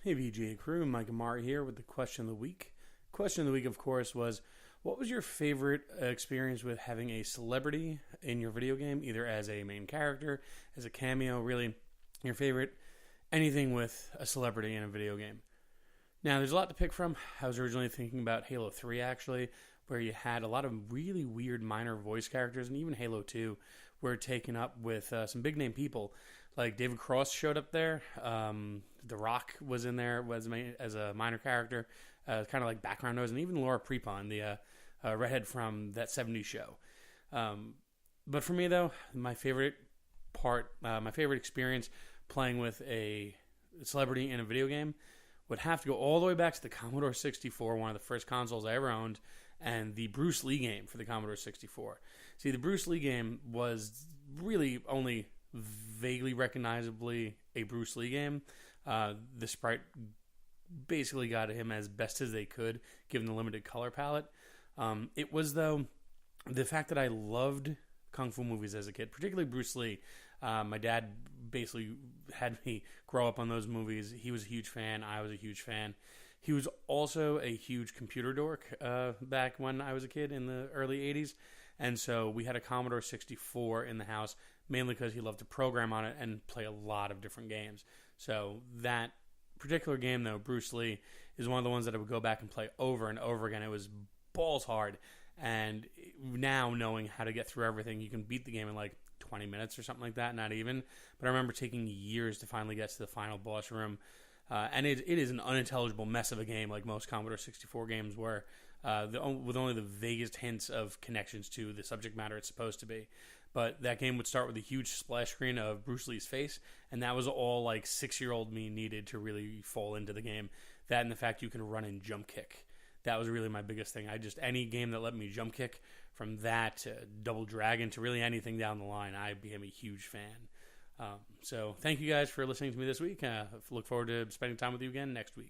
Hey VGA crew, Mike Amari here with the question of the week. Question of the week, of course, was what was your favorite experience with having a celebrity in your video game, either as a main character, as a cameo, really your favorite, anything with a celebrity in a video game. Now, there's a lot to pick from. I was originally thinking about Halo 3, actually, where you had a lot of really weird minor voice characters, and even Halo 2 were taken up with some big name people. Like David Cross showed up there. The Rock was in there as a minor character, kind of like background noise, and even Laura Prepon, the redhead from that '70s show. But for me, though, my favorite experience playing with a celebrity in a video game would have to go all the way back to the Commodore 64, one of the first consoles I ever owned, and the Bruce Lee game for the Commodore 64. See, the Bruce Lee game was really only vaguely recognizably a Bruce Lee game. The sprite basically got him as best as they could, given the limited color palette. It was, though, the fact that I loved Kung Fu movies as a kid, particularly Bruce Lee. My dad basically had me grow up on those movies. He was a huge fan. I was a huge fan. He was also a huge computer dork back when I was a kid in the early 80s. And so we had a Commodore 64 in the house, mainly because he loved to program on it and play a lot of different games. So that particular game, though, Bruce Lee, is one of the ones that I would go back and play over and over again. It was balls hard. And now knowing how to get through everything, you can beat the game in like 20 minutes or something like that, not even. But I remember taking years to finally get to the final boss room. And it is an unintelligible mess of a game, like most Commodore 64 games were, with only the vaguest hints of connections to the subject matter it's supposed to be. But that game would start with a huge splash screen of Bruce Lee's face, and that was all like 6-year-old me needed to really fall into the game. That and the fact you can run and jump kick. That was really my biggest thing. Any game that let me jump kick, from that to Double Dragon to really anything down the line, I became a huge fan. So thank you guys for listening to me this week. Look forward to spending time with you again next week.